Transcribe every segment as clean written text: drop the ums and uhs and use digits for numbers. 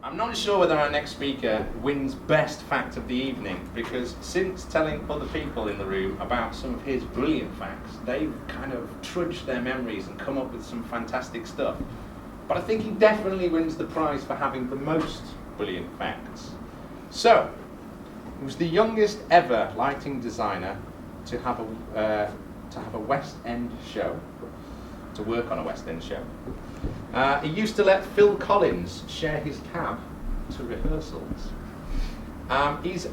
I'm not sure whether our next speaker wins best fact of the evening, because since telling other people in the room about some of his brilliant facts, they've kind of trudged their memories and come up with some fantastic stuff. But I think he definitely wins the prize for having the most brilliant facts. So, he was the youngest ever lighting designer to have a West End show, to work on a West End show. He used to let Phil Collins share his cab to rehearsals. He's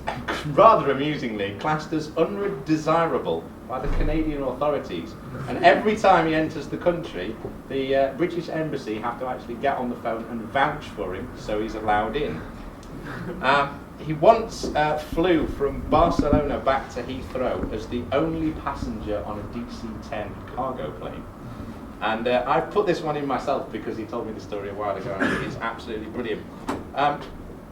rather amusingly classed as undesirable by the Canadian authorities, and every time he enters the country, the British Embassy have to actually get on the phone and vouch for him so he's allowed in. He once flew from Barcelona back to Heathrow as the only passenger on a DC-10 cargo plane. And I've put this one in myself because he told me the story a while ago, and it's absolutely brilliant.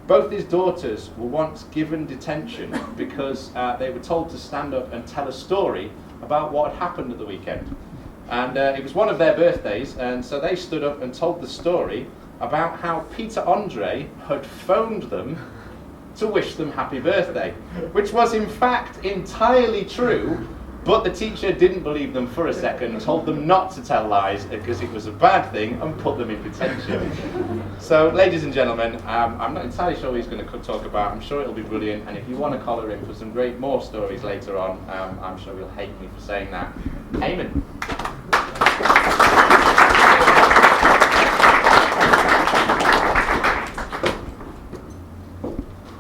Both his daughters were once given detention because they were told to stand up and tell a story about what had happened at the weekend. And it was one of their birthdays, and so they stood up and told the story about how Peter Andre had phoned them to wish them happy birthday, which was in fact entirely true, but the teacher didn't believe them for a second, told them not to tell lies because it was a bad thing, and put them in detention. So, ladies and gentlemen, I'm not entirely sure what he's going to talk about. I'm sure it'll be brilliant, and if you want to collar him for some more stories later on, I'm sure he'll hate me for saying that. Eamonn.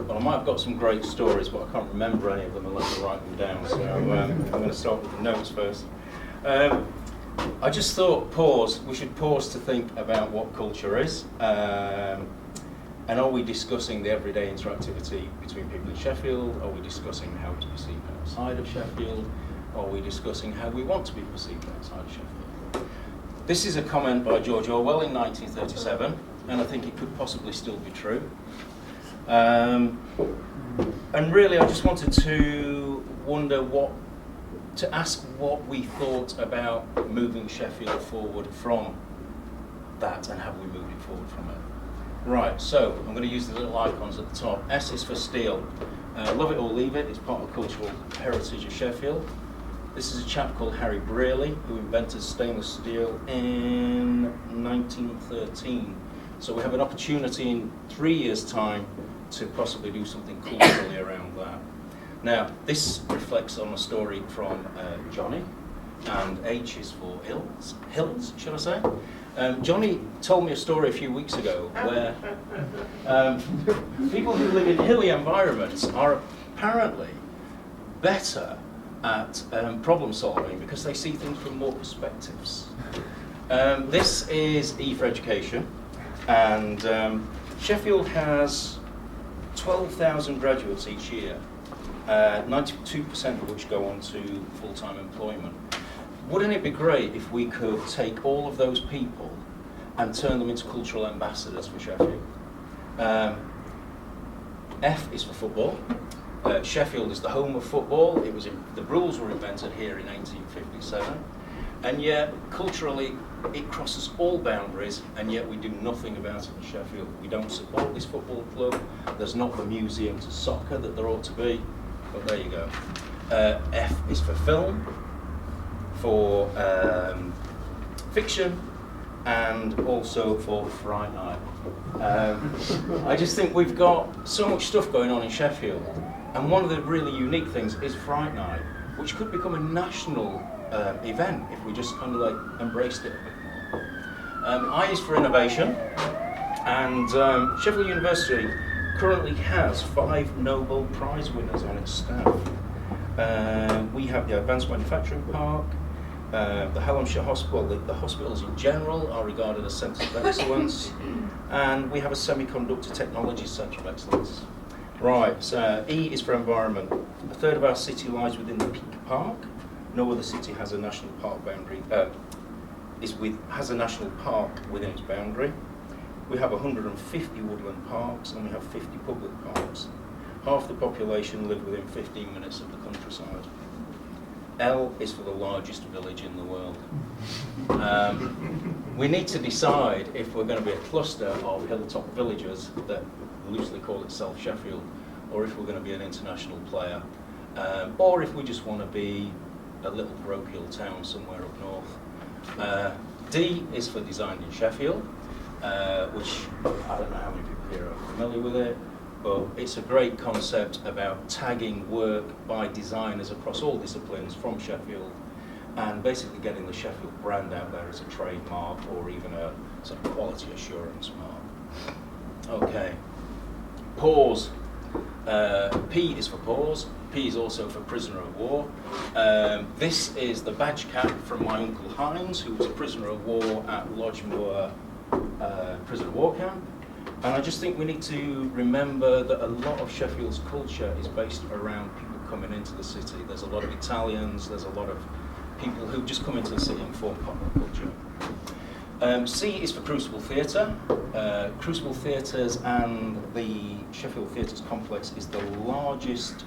I might have got some great stories, but I can't remember any of them unless I write them down. So I'm going to start with the notes first. I just thought we should pause to think about what culture is. And are we discussing the everyday interactivity between people in Sheffield? Are we discussing how to perceive outside of Sheffield? Are we discussing how we want to be perceived outside of Sheffield? This is a comment by George Orwell in 1937, and I think it could possibly still be true. And really, I just wanted to ask what we thought about moving Sheffield forward from that, and have we moved it forward from it? Right, so I'm going to use the little icons at the top. S is for steel. Love it or leave it, it's part of the cultural heritage of Sheffield. This is a chap called Harry Brearley, who invented stainless steel in 1913. So we have an opportunity in 3 years' time to possibly do something culturally around that. Now, this reflects on a story from Johnny, and H is for hills, should I say? Johnny told me a story a few weeks ago where people who live in hilly environments are apparently better at problem solving because they see things from more perspectives. This is E for education, and Sheffield has 12,000 graduates each year, 92% of which go on to full-time employment. Wouldn't it be great if we could take all of those people and turn them into cultural ambassadors for Sheffield? F is for football. Sheffield is the home of football. The rules were invented here in 1857, and yet culturally it crosses all boundaries, and yet we do nothing about it in Sheffield. We don't support this football club. There's not the museum to soccer that there ought to be, but there you go. F is for film, for fiction, and also for Fright Night. I just think we've got so much stuff going on in Sheffield, and one of the really unique things is Fright Night, which could become a national event if we just kind of like embraced it a bit more. I is for innovation, and Sheffield University currently has 5 Nobel Prize winners on its staff. We have the Advanced Manufacturing Park, the Hallamshire Hospital. The hospitals in general are regarded as centres of excellence, and we have a semiconductor technology centre of excellence. Right, so E is for environment. A third of our city lies within the Peak Park. No other city has a national park boundary. Has a national park within its boundary. We have 150 woodland parks, and we have 50 public parks. Half the population live within 15 minutes of the countryside. L is for the largest village in the world. We need to decide if we're going to be a cluster of hilltop villages that loosely call itself Sheffield, or if we're going to be an international player, or if we just want to be a little parochial town somewhere up north. D is for designed in Sheffield, which I don't know how many people here are familiar with it, but it's a great concept about tagging work by designers across all disciplines from Sheffield, and basically getting the Sheffield brand out there as a trademark or even a sort of quality assurance mark. Okay, pause. P is for pause. P is also for prisoner of war. This is the badge cap from my uncle Heinz, who was a prisoner of war at Lodge Moor prisoner of war camp. And I just think we need to remember that a lot of Sheffield's culture is based around people coming into the city. There's a lot of Italians, there's a lot of people who just come into the city and form popular culture. C is for Crucible Theatre. Crucible Theatres and the Sheffield Theatres Complex is the largest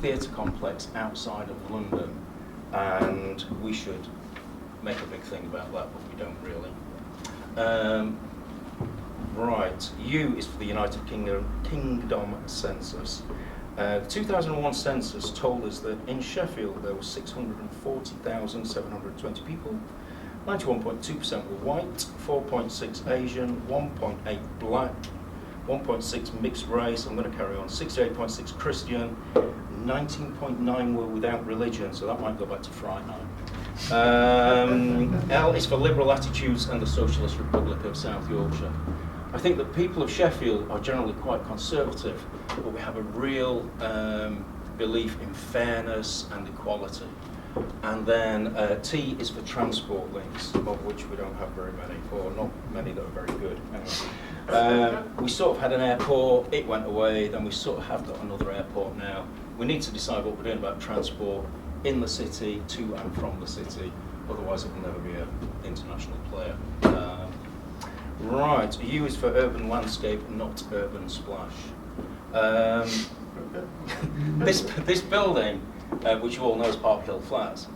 theatre complex outside of London, and we should make a big thing about that, but we don't really. Right, U is for the United Kingdom Census. The 2001 census told us that in Sheffield there were 640,720 people. 91.2% were white, 4.6 Asian, 1.8 black, 1.6 mixed race, I'm going to carry on, 68.6 Christian, 19.9 were without religion, so that might go back to Fright Night. L is for liberal attitudes and the Socialist Republic of South Yorkshire. I think that people of Sheffield are generally quite conservative, but we have a real belief in fairness and equality. And then T is for transport links, of which we don't have very many, or not many that are very good. Anyway, we sort of had an airport, it went away, then we sort of have got another airport now. We need to decide what we're doing about transport in the city, to and from the city, otherwise it will never be an international player. Right, U is for urban landscape, not urban splash. This building, which you all know as Park Hill Flats,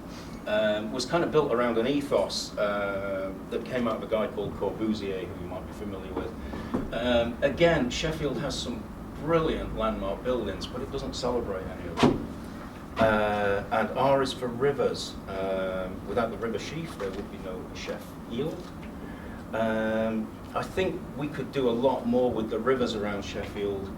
was kind of built around an ethos that came out of a guy called Corbusier, who you might be familiar with. Again, Sheffield has some brilliant landmark buildings, but it doesn't celebrate any of them. And R is for rivers. Without the river Sheaf, there would be no Sheffield. I think we could do a lot more with the rivers around Sheffield,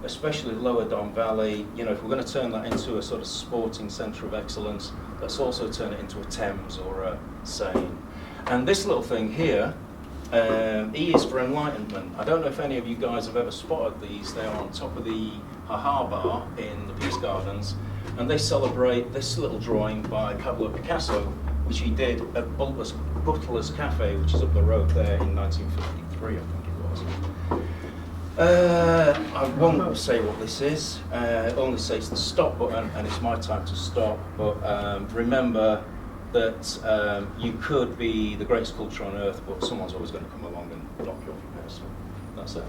especially Lower Don Valley. You know, if we're going to turn that into a sort of sporting centre of excellence, let's also turn it into a Thames or a Seine. And this little thing here, E is for enlightenment. I don't know if any of you guys have ever spotted these. They're on top of the Ha-Ha Bar in the Peace Gardens, and they celebrate this little drawing by Pablo Picasso, which he did at Butler's Cafe, which is up the road there in 1953, I think it was. I won't say what this is, only say it's the stop button, and it's my time to stop, but remember that you could be the greatest culture on earth, but someone's always going to come along and knock you off your pedestal. That's it.